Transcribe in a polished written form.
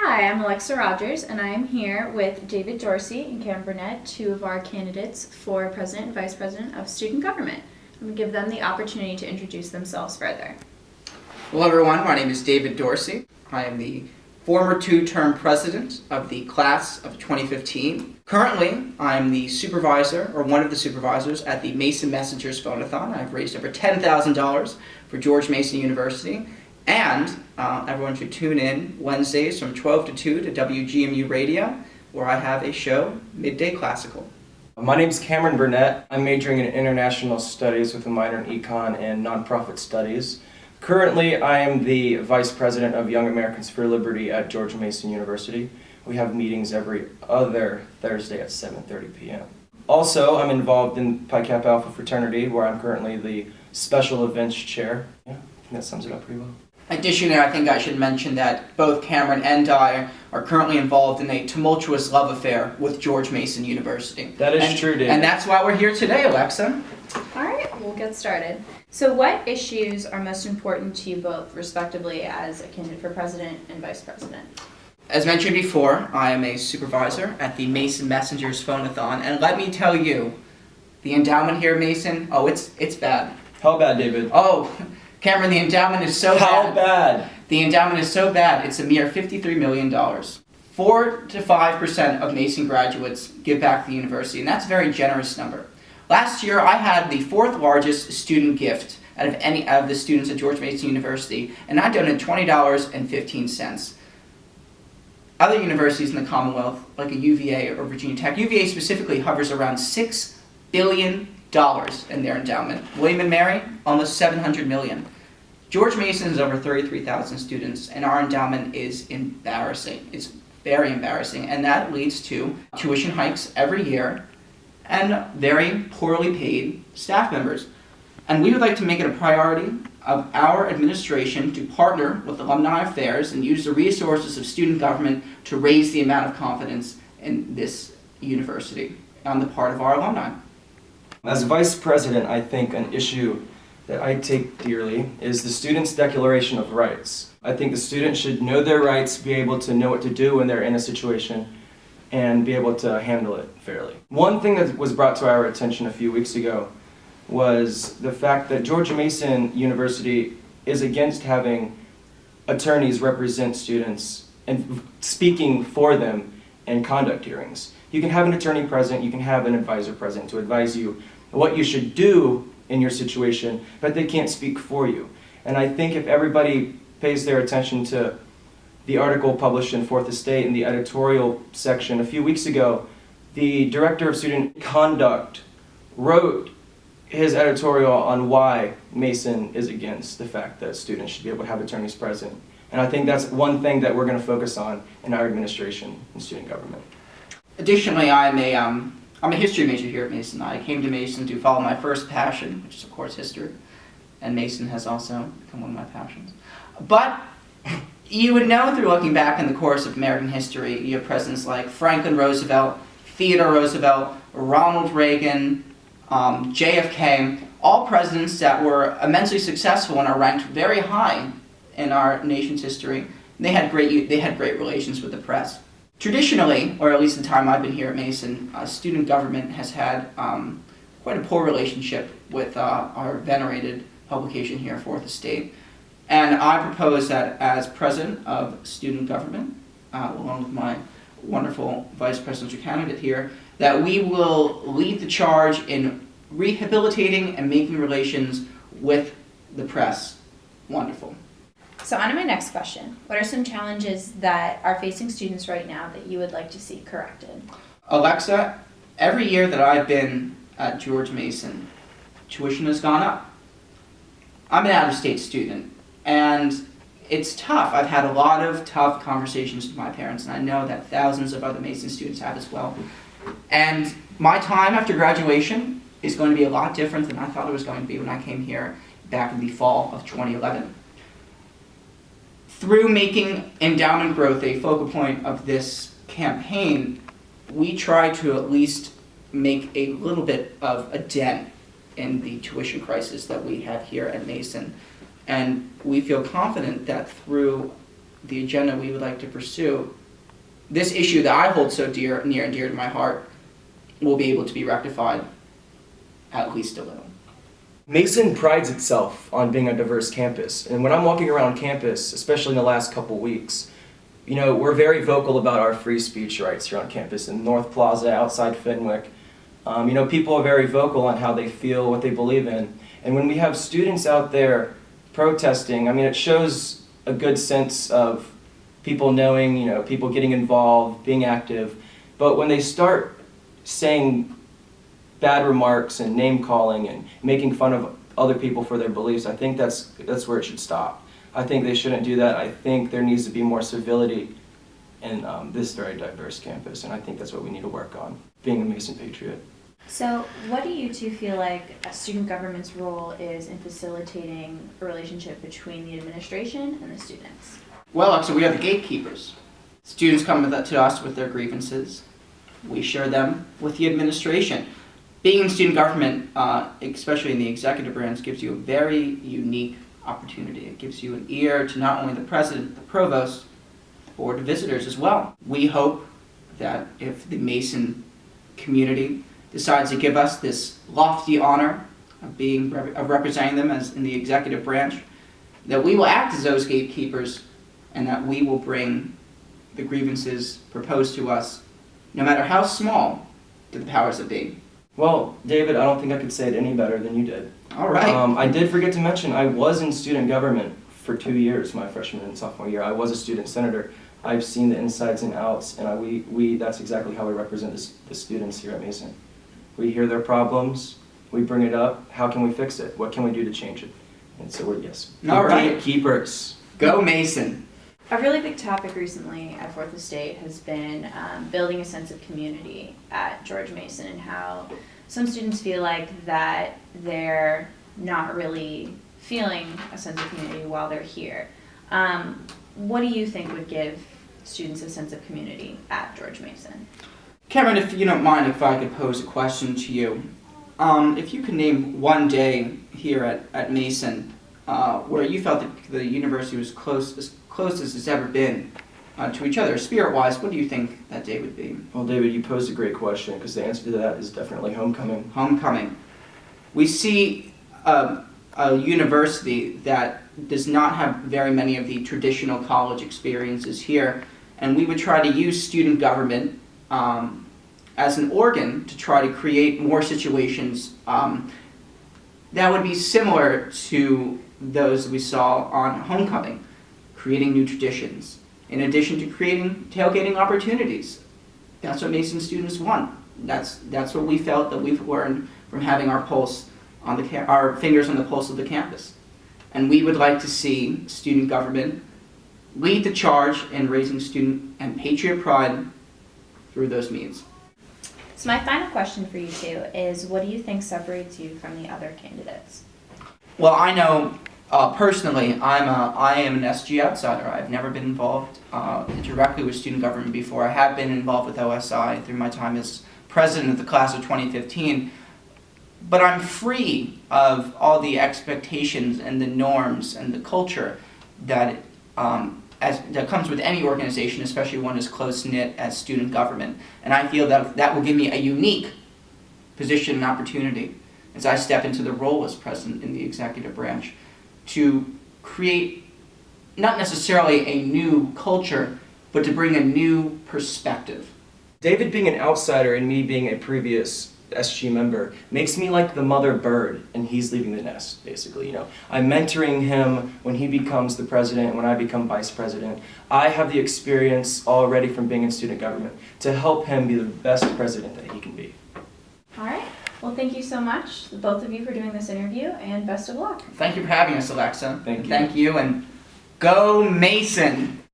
Hi, I'm Alexa Rogers, and I am here with David Dorsey and Cameron Burnette, two of our candidates for President and Vice President of Student Government. I'm going to give them the opportunity to introduce themselves further. Hello everyone, my name is David Dorsey. I am the former two-term president of the class of 2015. Currently, I'm the supervisor, or one of the supervisors, at the Mason Messengers Phone-a-thon. I've raised over $10,000 for George Mason University. And everyone should tune in Wednesdays from 12 to 2 to WGMU Radio, where I have a show, Midday Classical. My name's Cameron Burnette. I'm majoring in International Studies with a minor in Econ and Nonprofit Studies. Currently, I am the Vice President of Young Americans for Liberty at George Mason University. We have meetings every other Thursday at 7:30 p.m. Also, I'm involved in Pi Kappa Alpha Fraternity, where I'm currently the Special Events Chair. Yeah, I think that sums it up pretty well. Additionally, I think I should mention that both Cameron and I are currently involved in a tumultuous love affair with George Mason University. That is true, David. And that's why we're here today, Alexa. All right, we'll get started. So what issues are most important to you both, respectively, as a candidate for President and Vice President? As mentioned before, I am a supervisor at the Mason Messengers Phone-a-thon, and let me tell you, the endowment here at Mason, it's bad. How bad, David? Oh, Cameron, the endowment is so bad. How bad? The endowment is so bad, it's a mere $53 million. 4 to 5% of Mason graduates give back to the university, and that's a very generous number. Last year, I had the 4th largest student gift out of any of the students at George Mason University, and I donated $20.15. Other universities in the Commonwealth, like a UVA or Virginia Tech, UVA specifically hovers around $6 billion in their endowment. William & Mary, almost $700 million. George Mason has over 33,000 students, and our endowment is embarrassing. It's very embarrassing, and that leads to tuition hikes every year and very poorly paid staff members. And we would like to make it a priority of our administration to partner with Alumni Affairs and use the resources of student government to raise the amount of confidence in this university on the part of our alumni. As Vice President, I think an issue that I take dearly is the Students' Declaration of Rights. I think the students should know their rights, be able to know what to do when they're in a situation, and be able to handle it fairly. One thing that was brought to our attention a few weeks ago was the fact that George Mason University is against having attorneys represent students and speaking for them in conduct hearings. You can have an attorney present, you can have an advisor present to advise you what you should do in your situation, but they can't speak for you. And I think if everybody pays their attention to the article published in 4th Estate in the editorial section a few weeks ago, the Director of Student Conduct wrote his editorial on why Mason is against the fact that students should be able to have attorneys present. And I think that's one thing that we're going to focus on in our administration in student government. Additionally, I'm a history major here at Mason. I came to Mason to follow my first passion, which is of course history, and Mason has also become one of my passions. But you would know through looking back in the course of American history, you have presidents like Franklin Roosevelt, Theodore Roosevelt, Ronald Reagan, JFK, all presidents that were immensely successful and are ranked very high in our nation's history. They had great relations with the press. Traditionally, or at least the time I've been here at Mason, student government has had quite a poor relationship with our venerated publication here, 4th Estate. And I propose that as president of student government, along with my wonderful vice presidential candidate here, that we will lead the charge in rehabilitating and making relations with the press wonderful. So on to my next question. What are some challenges that are facing students right now that you would like to see corrected? Alexa, every year that I've been at George Mason, tuition has gone up. I'm an out-of-state student, and it's tough. I've had a lot of tough conversations with my parents, and I know that thousands of other Mason students have as well. And my time after graduation is going to be a lot different than I thought it was going to be when I came here back in the fall of 2011. Through making endowment growth a focal point of this campaign, we try to at least make a little bit of a dent in the tuition crisis that we have here at Mason. And we feel confident that through the agenda we would like to pursue, this issue that I hold so near and dear to my heart will be able to be rectified at least a little. Mason prides itself on being a diverse campus, and when I'm walking around campus, especially in the last couple weeks, we're very vocal about our free speech rights here on campus in North Plaza, outside Fenwick. People are very vocal on how they feel, what they believe in, and when we have students out there protesting, it shows a good sense of people knowing, people getting involved, being active, but when they start saying bad remarks and name calling and making fun of other people for their beliefs, I think that's where it should stop. I think they shouldn't do that. I think there needs to be more civility in this very diverse campus, and I think that's what we need to work on, being a Mason patriot. So what do you two feel like a student government's role is in facilitating a relationship between the administration and the students? Well, Alexa, we are the gatekeepers. Students come to us with their grievances. We share them with the administration. Being in student government, especially in the executive branch, gives you a very unique opportunity. It gives you an ear to not only the president, the provost, the board of visitors as well. We hope that if the Mason community decides to give us this lofty honor of representing them as in the executive branch, that we will act as those gatekeepers and that we will bring the grievances proposed to us, no matter how small, to the powers that be. Well, David, I don't think I could say it any better than you did. All right. I did forget to mention, I was in student government for 2 years, my freshman and sophomore year. I was a student senator. I've seen the insides and outs, and that's exactly how we represent the students here at Mason. We hear their problems, we bring it up, how can we fix it? What can we do to change it? And so All right. Gatekeepers. Go Mason. A really big topic recently at 4th Estate has been building a sense of community at George Mason, and how some students feel like that they're not really feeling a sense of community while they're here. What do you think would give students a sense of community at George Mason? Cameron, if you don't mind, if I could pose a question to you. If you could name one day here at Mason where you felt that the university was as close as it's ever been to each other, spirit-wise, what do you think that day would be? Well, David, you posed a great question, because the answer to that is definitely homecoming. Homecoming. We see a university that does not have very many of the traditional college experiences here, and we would try to use student government as an organ to try to create more situations that would be similar to those we saw on homecoming, creating new traditions, in addition to creating tailgating opportunities. That's what Mason students want. That's what we felt that we've learned from having our pulse on our fingers on the pulse of the campus. And we would like to see student government lead the charge in raising student and patriot pride through those means. So my final question for you two is, what do you think separates you from the other candidates? Well, I know personally, I am an SG outsider. I've never been involved directly with student government before. I have been involved with OSI through my time as president of the class of 2015. But I'm free of all the expectations and the norms and the culture that that comes with any organization, especially one as close-knit as student government. And I feel that will give me a unique position and opportunity as I step into the role as president in the executive branch to create not necessarily a new culture, but to bring a new perspective. David being an outsider and me being a previous SG member makes me like the mother bird, and he's leaving the nest, basically. I'm mentoring him when he becomes the president, when I become vice president. I have the experience already from being in student government to help him be the best president that he can be. All right. Well, thank you so much, both of you, for doing this interview, and best of luck. Thank you for having us, Alexa. Thank you. Thank you, and go Mason!